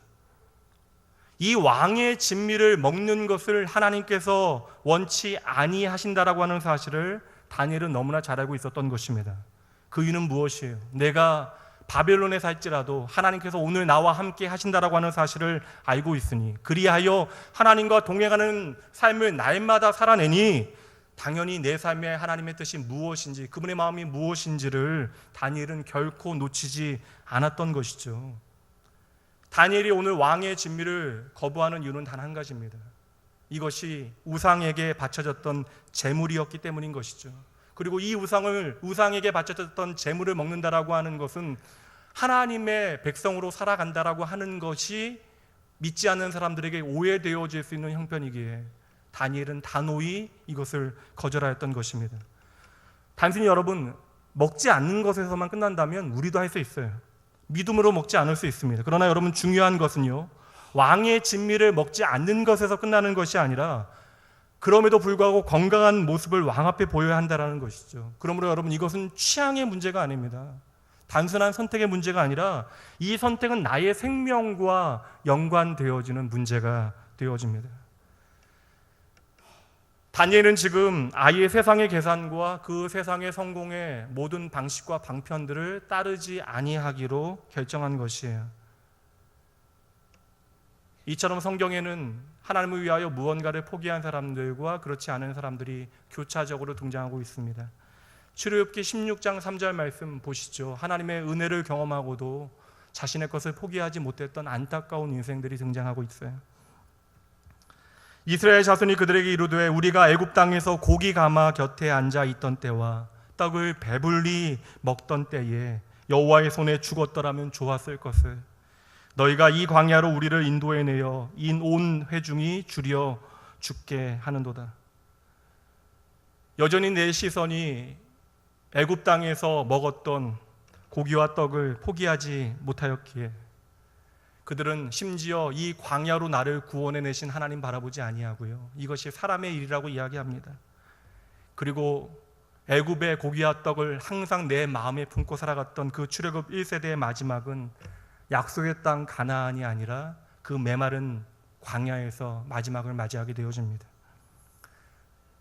이 왕의 진미를 먹는 것을 하나님께서 원치 아니하신다라고 하는 사실을 다니엘은 너무나 잘 알고 있었던 것입니다. 그 이유는 무엇이에요? 내가 바벨론에 살지라도 하나님께서 오늘 나와 함께 하신다라고 하는 사실을 알고 있으니, 그리하여 하나님과 동행하는 삶을 날마다 살아내니 당연히 내 삶에 하나님의 뜻이 무엇인지, 그분의 마음이 무엇인지를 다니엘은 결코 놓치지 않았던 것이죠. 다니엘이 오늘 왕의 진미를 거부하는 이유는 단 한 가지입니다. 이것이 우상에게 바쳐졌던 제물이었기 때문인 것이죠. 그리고 이 우상에게 바쳐졌던 제물을 먹는다라고 하는 것은 하나님의 백성으로 살아간다라고 하는 것이 믿지 않는 사람들에게 오해되어질 수 있는 형편이기에 다니엘은 단호히 이것을 거절하였던 것입니다. 단순히 여러분, 먹지 않는 것에서만 끝난다면 우리도 할 수 있어요. 믿음으로 먹지 않을 수 있습니다. 그러나 여러분, 중요한 것은요, 왕의 진미를 먹지 않는 것에서 끝나는 것이 아니라 그럼에도 불구하고 건강한 모습을 왕 앞에 보여야 한다는 것이죠. 그러므로 여러분, 이것은 취향의 문제가 아닙니다. 단순한 선택의 문제가 아니라 이 선택은 나의 생명과 연관되어지는 문제가 되어집니다. 다니엘은 지금 아예 세상의 계산과 그 세상의 성공의 모든 방식과 방편들을 따르지 아니하기로 결정한 것이에요. 이처럼 성경에는 하나님을 위하여 무언가를 포기한 사람들과 그렇지 않은 사람들이 교차적으로 등장하고 있습니다. 출애굽기 16장 3절 말씀 보시죠. 하나님의 은혜를 경험하고도 자신의 것을 포기하지 못했던 안타까운 인생들이 등장하고 있어요. 이스라엘 자손이 그들에게 이르되 우리가 애굽 땅에서 고기 가마 곁에 앉아 있던 때와 떡을 배불리 먹던 때에 여호와의 손에 죽었더라면 좋았을 것을 너희가 이 광야로 우리를 인도해내어 온 회중이 줄여 죽게 하는도다. 여전히 내 시선이 애굽 땅에서 먹었던 고기와 떡을 포기하지 못하였기에 그들은 심지어 이 광야로 나를 구원해내신 하나님 바라보지 아니하고요, 이것이 사람의 일이라고 이야기합니다. 그리고 애굽의 고기와 떡을 항상 내 마음에 품고 살아갔던 그 출애굽 1세대의 마지막은 약속의 땅 가나안이 아니라 그 메마른 광야에서 마지막을 맞이하게 되어집니다.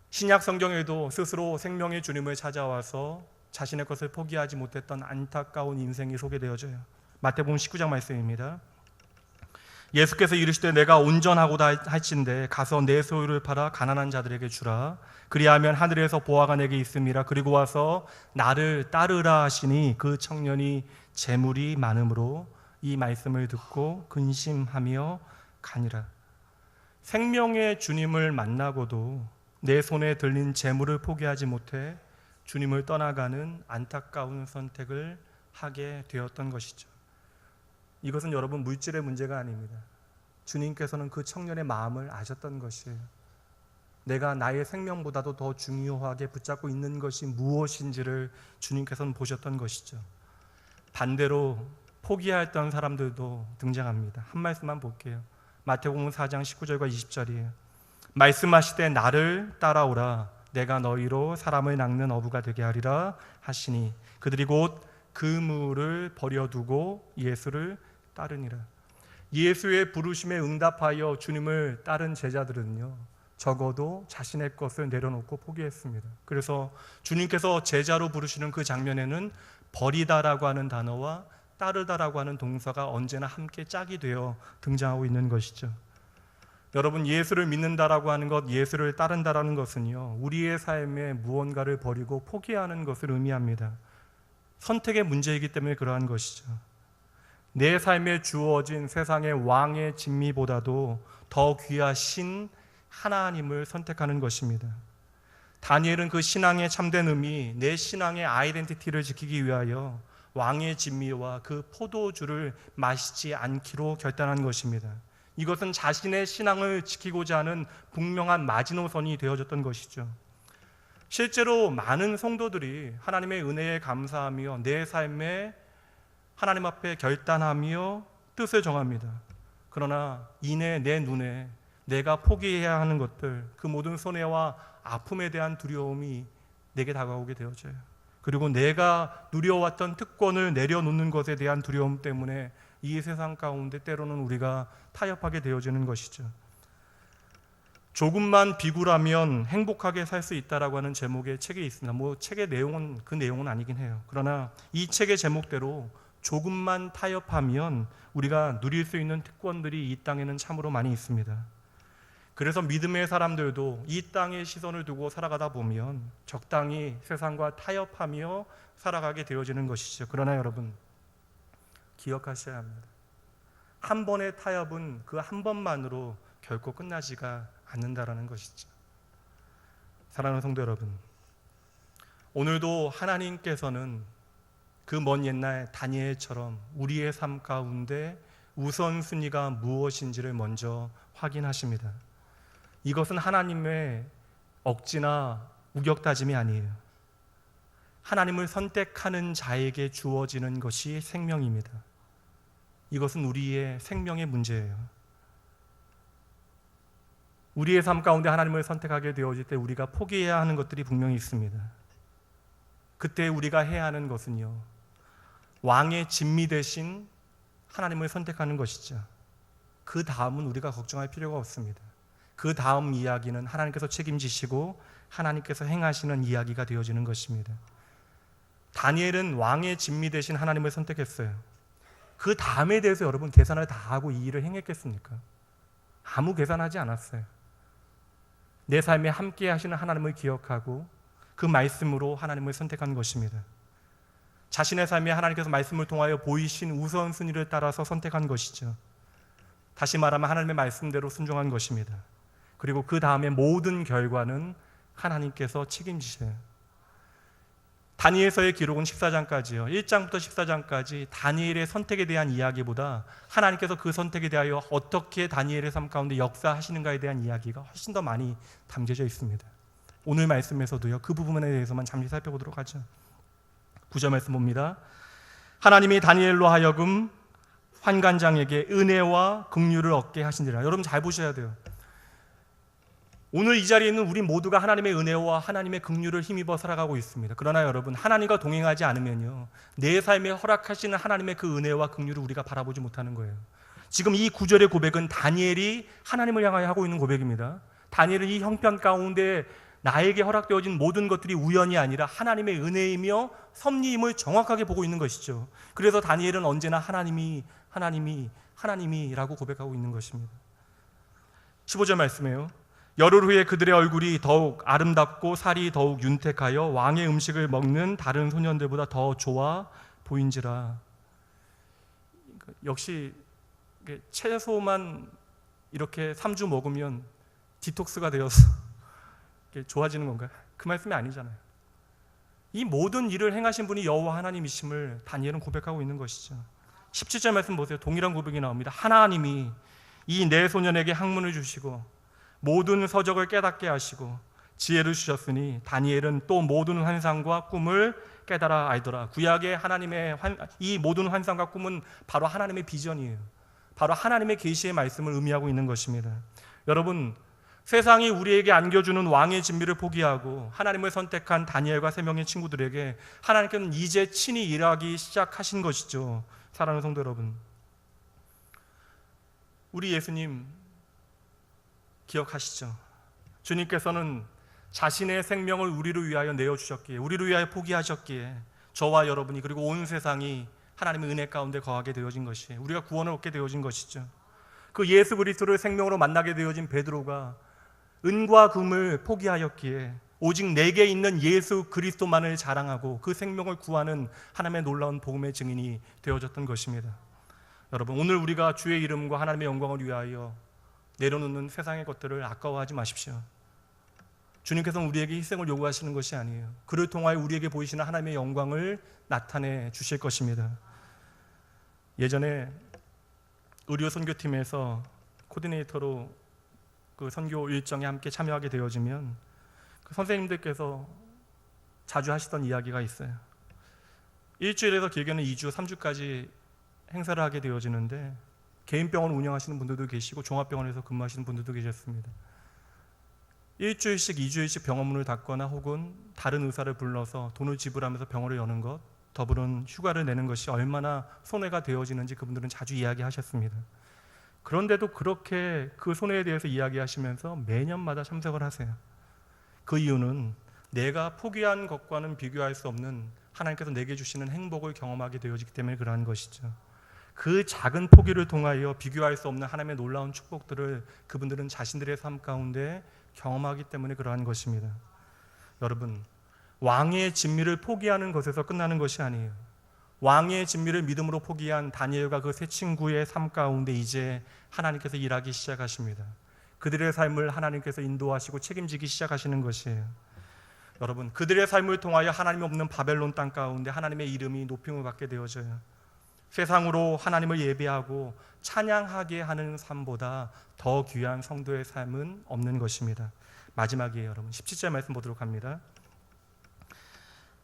신약 성경에도 스스로 생명의 주님을 찾아와서 자신의 것을 포기하지 못했던 안타까운 인생이 소개되어져요. 마태복음 19장 말씀입니다. 예수께서 이르시되 내가 온전하고다 할진대 가서 내 소유를 팔아 가난한 자들에게 주라. 그리하면 하늘에서 보화가 내게 있음이라. 그리고 와서 나를 따르라 하시니 그 청년이 재물이 많음으로 이 말씀을 듣고 근심하며 가니라. 생명의 주님을 만나고도 내 손에 들린 재물을 포기하지 못해 주님을 떠나가는 안타까운 선택을 하게 되었던 것이죠. 이것은 여러분, 물질의 문제가 아닙니다. 주님께서는 그 청년의 마음을 아셨던 것이에요. 내가 나의 생명보다도 더 중요하게 붙잡고 있는 것이 무엇인지를 주님께서는 보셨던 것이죠. 반대로 포기하였던 사람들도 등장합니다. 한 말씀만 볼게요. 마태복음 4장 19절과 20절이에요. 말씀하시되 나를 따라오라. 내가 너희로 사람을 낚는 어부가 되게 하리라 하시니 그들이 곧 그물을 버려두고 예수를 따르니라. 예수의 부르심에 응답하여 주님을 따른 제자들은요, 적어도 자신의 것을 내려놓고 포기했습니다. 그래서 주님께서 제자로 부르시는 그 장면에는 버리다라고 하는 단어와 따르다라고 하는 동사가 언제나 함께 짝이 되어 등장하고 있는 것이죠. 여러분, 예수를 믿는다라고 하는 것, 예수를 따른다라는 것은요, 우리의 삶에 무언가를 버리고 포기하는 것을 의미합니다. 선택의 문제이기 때문에 그러한 것이죠. 내 삶에 주어진 세상의 왕의 진미보다도 더 귀하신 하나님을 선택하는 것입니다. 다니엘은 그 신앙의 참된 의미, 내 신앙의 아이덴티티를 지키기 위하여 왕의 진미와 그 포도주를 마시지 않기로 결단한 것입니다. 이것은 자신의 신앙을 지키고자 하는 분명한 마지노선이 되어졌던 것이죠. 실제로 많은 성도들이 하나님의 은혜에 감사하며 내 삶에 하나님 앞에 결단하며 뜻을 정합니다. 그러나 이내 내 눈에 내가 포기해야 하는 것들, 그 모든 손해와 아픔에 대한 두려움이 내게 다가오게 되어져요. 그리고 내가 누려왔던 특권을 내려놓는 것에 대한 두려움 때문에 이 세상 가운데 때로는 우리가 타협하게 되어지는 것이죠. 조금만 비굴하면 행복하게 살 수 있다라고 하는 제목의 책이 있습니다. 책의 내용은 그 내용은 아니긴 해요. 그러나 이 책의 제목대로 조금만 타협하면 우리가 누릴 수 있는 특권들이 이 땅에는 참으로 많이 있습니다. 그래서 믿음의 사람들도 이 땅에 시선을 두고 살아가다 보면 적당히 세상과 타협하며 살아가게 되어지는 것이죠. 그러나 여러분, 기억하셔야 합니다. 한 번의 타협은 그 한 번만으로 결코 끝나지가 않는다라는 것이죠. 사랑하는 성도 여러분, 오늘도 하나님께서는 그 먼 옛날 다니엘처럼 우리의 삶 가운데 우선순위가 무엇인지를 먼저 확인하십니다. 이것은 하나님의 억지나 우격다짐이 아니에요. 하나님을 선택하는 자에게 주어지는 것이 생명입니다. 이것은 우리의 생명의 문제예요. 우리의 삶 가운데 하나님을 선택하게 되어질 때 우리가 포기해야 하는 것들이 분명히 있습니다. 그때 우리가 해야 하는 것은요, 왕의 진미 대신 하나님을 선택하는 것이죠. 그 다음은 우리가 걱정할 필요가 없습니다. 그 다음 이야기는 하나님께서 책임지시고 하나님께서 행하시는 이야기가 되어지는 것입니다. 다니엘은 왕의 진미 대신 하나님을 선택했어요. 그 다음에 대해서 여러분 계산을 다 하고 이 일을 행했겠습니까? 아무 계산하지 않았어요. 내 삶에 함께 하시는 하나님을 기억하고 그 말씀으로 하나님을 선택한 것입니다. 자신의 삶에 하나님께서 말씀을 통하여 보이신 우선순위를 따라서 선택한 것이죠. 다시 말하면 하나님의 말씀대로 순종한 것입니다. 그리고 그 다음에 모든 결과는 하나님께서 책임지셔요. 다니엘서의 기록은 14장까지요. 1장부터 14장까지 다니엘의 선택에 대한 이야기보다 하나님께서 그 선택에 대하여 어떻게 다니엘의 삶 가운데 역사하시는가에 대한 이야기가 훨씬 더 많이 담겨져 있습니다. 오늘 말씀에서도요, 그 부분에 대해서만 잠시 살펴보도록 하죠. 9절 말씀 봅니다. 하나님이 다니엘로 하여금 환관장에게 은혜와 긍휼을 얻게 하시니라. 여러분 잘 보셔야 돼요. 오늘 이 자리에 있는 우리 모두가 하나님의 은혜와 하나님의 긍휼을 힘입어 살아가고 있습니다. 그러나 여러분, 하나님과 동행하지 않으면요, 내 삶에 허락하시는 하나님의 그 은혜와 긍휼을 우리가 바라보지 못하는 거예요. 지금 이 9절의 고백은 다니엘이 하나님을 향하여 하고 있는 고백입니다. 다니엘은 이 형편 가운데 나에게 허락되어진 모든 것들이 우연이 아니라 하나님의 은혜이며 섭리임을 정확하게 보고 있는 것이죠. 그래서 다니엘은 언제나 하나님이라고 고백하고 있는 것입니다. 15절 말씀이에요. 열흘 후에 그들의 얼굴이 더욱 아름답고 살이 더욱 윤택하여 왕의 음식을 먹는 다른 소년들보다 더 좋아 보인지라. 역시 채소만 이렇게 3주 먹으면 디톡스가 되어서 좋아지는 건가요? 그 말씀이 아니잖아요. 이 모든 일을 행하신 분이 여호와 하나님이심을 다니엘은 고백하고 있는 것이죠. 17절 말씀 보세요. 동일한 고백이 나옵니다. 하나님이 이 네 소년에게 학문을 주시고 모든 서적을 깨닫게 하시고 지혜를 주셨으니 다니엘은 또 모든 환상과 꿈을 깨달아 알더라. 구약의 하나님의 이 모든 환상과 꿈은 바로 하나님의 비전이에요. 바로 하나님의 계시의 말씀을 의미하고 있는 것입니다. 여러분, 세상이 우리에게 안겨주는 왕의 진미를 포기하고 하나님을 선택한 다니엘과 세 명의 친구들에게 하나님께서는 이제 친히 일하기 시작하신 것이죠. 사랑하는 성도 여러분, 우리 예수님 기억하시죠? 주님께서는 자신의 생명을 우리를 위하여 내어주셨기에, 우리를 위하여 포기하셨기에 저와 여러분이 그리고 온 세상이 하나님의 은혜 가운데 거하게 되어진 것이에요. 우리가 구원을 얻게 되어진 것이죠. 그 예수 그리스도를 생명으로 만나게 되어진 베드로가 은과 금을 포기하였기에 오직 내게 있는 예수 그리스도만을 자랑하고 그 생명을 구하는 하나님의 놀라운 복음의 증인이 되어졌던 것입니다. 여러분, 오늘 우리가 주의 이름과 하나님의 영광을 위하여 내려놓는 세상의 것들을 아까워하지 마십시오. 주님께서는 우리에게 희생을 요구하시는 것이 아니에요. 그를 통하여 우리에게 보이시는 하나님의 영광을 나타내 주실 것입니다. 예전에 의료 선교팀에서 코디네이터로 그 선교 일정에 함께 참여하게 되어지면 그 선생님들께서 자주 하시던 이야기가 있어요. 일주일에서 길게는 2주, 3주까지 행사를 하게 되어지는데 개인 병원 운영하시는 분들도 계시고 종합병원에서 근무하시는 분들도 계셨습니다. 일주일씩, 2주일씩 병원문을 닫거나 혹은 다른 의사를 불러서 돈을 지불하면서 병원을 여는 것, 더불은 휴가를 내는 것이 얼마나 손해가 되어지는지 그분들은 자주 이야기하셨습니다. 그런데도 그렇게 그 손해에 대해서 이야기하시면서 매년마다 참석을 하세요. 그 이유는 내가 포기한 것과는 비교할 수 없는 하나님께서 내게 주시는 행복을 경험하게 되어지기 때문에 그러한 것이죠. 그 작은 포기를 통하여 비교할 수 없는 하나님의 놀라운 축복들을 그분들은 자신들의 삶 가운데 경험하기 때문에 그러한 것입니다. 여러분, 왕의 진미를 포기하는 것에서 끝나는 것이 아니에요. 왕의 진미를 믿음으로 포기한 다니엘과 그 세 친구의 삶 가운데 이제 하나님께서 일하기 시작하십니다. 그들의 삶을 하나님께서 인도하시고 책임지기 시작하시는 것이에요. 여러분, 그들의 삶을 통하여 하나님이 없는 바벨론 땅 가운데 하나님의 이름이 높임을 받게 되어져요. 세상으로 하나님을 예배하고 찬양하게 하는 삶보다 더 귀한 성도의 삶은 없는 것입니다. 마지막이에요, 여러분. 17절 말씀 보도록 합니다.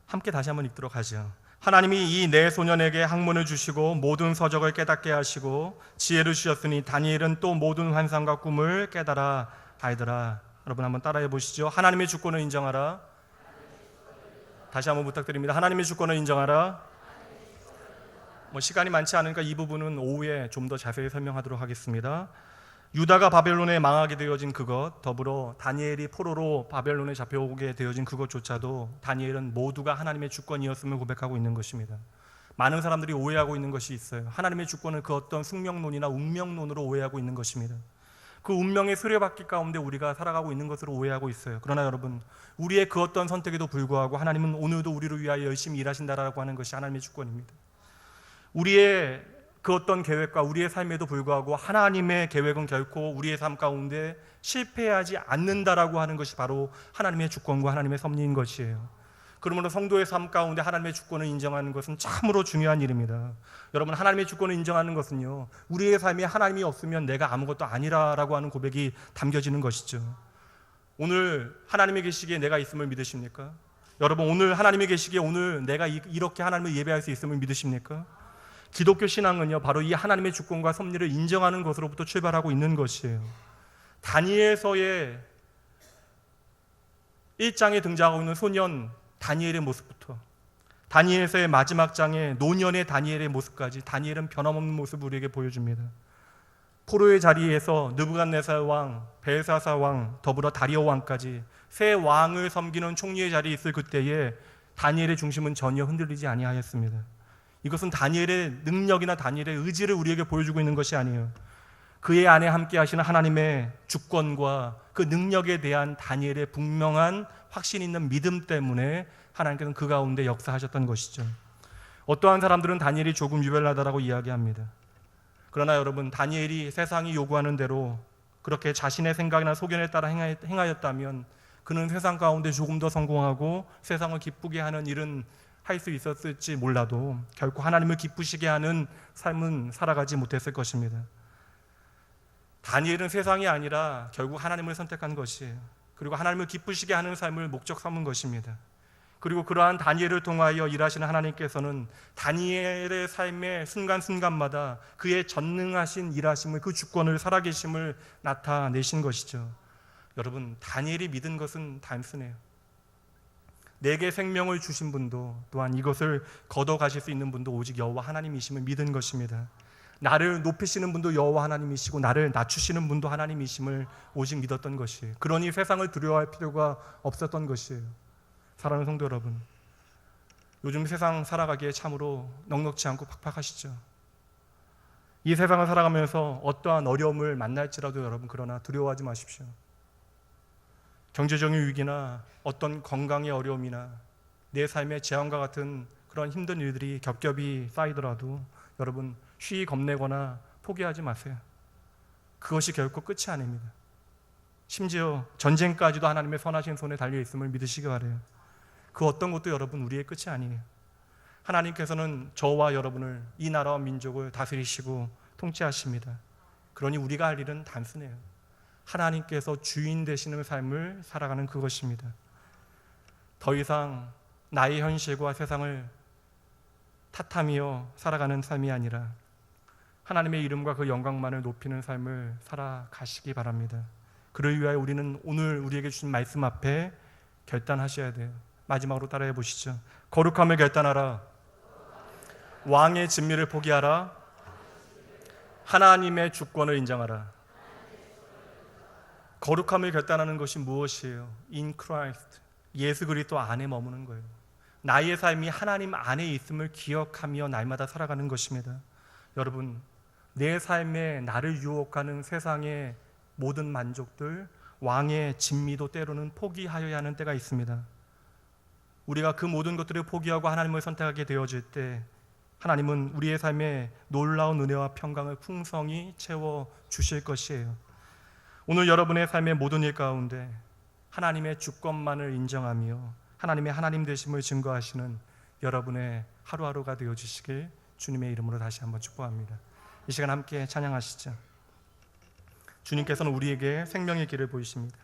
함께 다시 한번 읽도록 하죠. 하나님이 이 네 소년에게 학문을 주시고 모든 서적을 깨닫게 하시고 지혜를 주셨으니 다니엘은 또 모든 환상과 꿈을 깨달아 알더라. 여러분 한번 따라해 보시죠. 하나님의 주권을 인정하라. 다시 한번 부탁드립니다. 하나님의 주권을 인정하라. 시간이 많지 않으니까 이 부분은 오후에 좀 더 자세히 설명하도록 하겠습니다. 유다가 바벨론에 망하게 되어진 그것, 더불어 다니엘이 포로로 바벨론에 잡혀오게 되어진 그것조차도 다니엘은 모두가 하나님의 주권이었음을 고백하고 있는 것입니다. 많은 사람들이 오해하고 있는 것이 있어요. 하나님의 주권을 그 어떤 숙명론이나 운명론으로 오해하고 있는 것입니다. 그 운명의 수레바퀴 가운데 우리가 살아가고 있는 것으로 오해하고 있어요. 그러나 여러분, 우리의 그 어떤 선택에도 불구하고 하나님은 오늘도 우리를 위하여 열심히 일하신다라고 하는 것이 하나님의 주권입니다. 우리의 그 어떤 계획과 우리의 삶에도 불구하고 하나님의 계획은 결코 우리의 삶 가운데 실패하지 않는다라고 하는 것이 바로 하나님의 주권과 하나님의 섭리인 것이에요. 그러므로 성도의 삶 가운데 하나님의 주권을 인정하는 것은 참으로 중요한 일입니다. 여러분, 하나님의 주권을 인정하는 것은요, 우리의 삶에 하나님이 없으면 내가 아무것도 아니라라고 하는 고백이 담겨지는 것이죠. 오늘 하나님이 계시기에 내가 있음을 믿으십니까? 여러분, 오늘 하나님이 계시기에 오늘 내가 이렇게 하나님을 예배할 수 있음을 믿으십니까? 기독교 신앙은요, 바로 이 하나님의 주권과 섭리를 인정하는 것으로부터 출발하고 있는 것이에요. 다니엘서의 1장에 등장하고 있는 소년 다니엘의 모습부터 다니엘서의 마지막 장의 노년의 다니엘의 모습까지 다니엘은 변함없는 모습을 우리에게 보여줍니다. 포로의 자리에서 느부갓네살 왕, 벨사사 왕, 더불어 다리오 왕까지 세 왕을 섬기는 총리의 자리에 있을 그때에 다니엘의 중심은 전혀 흔들리지 아니하였습니다. 이것은 다니엘의 능력이나 다니엘의 의지를 우리에게 보여주고 있는 것이 아니에요. 그의 안에 함께 하시는 하나님의 주권과 그 능력에 대한 다니엘의 분명한 확신 있는 믿음 때문에 하나님께서는 그 가운데 역사하셨던 것이죠. 어떠한 사람들은 다니엘이 조금 유별나다라고 이야기합니다. 그러나 여러분, 다니엘이 세상이 요구하는 대로 그렇게 자신의 생각이나 소견에 따라 행하였다면 그는 세상 가운데 조금 더 성공하고 세상을 기쁘게 하는 일은 할 수 있었을지 몰라도 결코 하나님을 기쁘시게 하는 삶은 살아가지 못했을 것입니다. 다니엘은 세상이 아니라 결국 하나님을 선택한 것이에요. 그리고 하나님을 기쁘시게 하는 삶을 목적 삼은 것입니다. 그리고 그러한 다니엘을 통하여 일하시는 하나님께서는 다니엘의 삶의 순간순간마다 그의 전능하신 일하심을, 그 주권을, 살아계심을 나타내신 것이죠. 여러분, 다니엘이 믿은 것은 단순해요. 내게 생명을 주신 분도 또한 이것을 걷어가실 수 있는 분도 오직 여호와 하나님이심을 믿은 것입니다. 나를 높이시는 분도 여호와 하나님이시고 나를 낮추시는 분도 하나님이심을 오직 믿었던 것이에요. 그러니 세상을 두려워할 필요가 없었던 것이에요. 사랑하는 성도 여러분, 요즘 세상 살아가기에 참으로 넉넉지 않고 팍팍하시죠. 이 세상을 살아가면서 어떠한 어려움을 만날지라도 여러분, 그러나 두려워하지 마십시오. 경제적인 위기나 어떤 건강의 어려움이나 내 삶의 재앙과 같은 그런 힘든 일들이 겹겹이 쌓이더라도 여러분, 쉬이 겁내거나 포기하지 마세요. 그것이 결코 끝이 아닙니다. 심지어 전쟁까지도 하나님의 선하신 손에 달려있음을 믿으시기 바라요. 그 어떤 것도 여러분, 우리의 끝이 아니에요. 하나님께서는 저와 여러분을, 이 나라와 민족을 다스리시고 통치하십니다. 그러니 우리가 할 일은 단순해요. 하나님께서 주인 되시는 삶을 살아가는 그것입니다. 더 이상 나의 현실과 세상을 탓하며 살아가는 삶이 아니라 하나님의 이름과 그 영광만을 높이는 삶을 살아가시기 바랍니다. 그를 위하여 우리는 오늘 우리에게 주신 말씀 앞에 결단하셔야 돼요. 마지막으로 따라해 보시죠. 거룩함을 결단하라. 왕의 진미를 포기하라. 하나님의 주권을 인정하라. 거룩함을 결단하는 것이 무엇이에요? In Christ, 예수 그리스도 안에 머무는 거예요. 나의 삶이 하나님 안에 있음을 기억하며 날마다 살아가는 것입니다. 여러분, 내 삶에 나를 유혹하는 세상의 모든 만족들, 왕의 진미도 때로는 포기하여야 하는 때가 있습니다. 우리가 그 모든 것들을 포기하고 하나님을 선택하게 되어질 때 하나님은 우리의 삶에 놀라운 은혜와 평강을 풍성히 채워 주실 것이에요. 오늘 여러분의 삶의 모든 일 가운데 하나님의 주권만을 인정하며 하나님의 하나님 되심을 증거하시는 여러분의 하루하루가 되어 주시길 주님의 이름으로 다시 한번 축복합니다. 이 시간 함께 찬양하시죠. 주님께서는 우리에게 생명의 길을 보이십니다.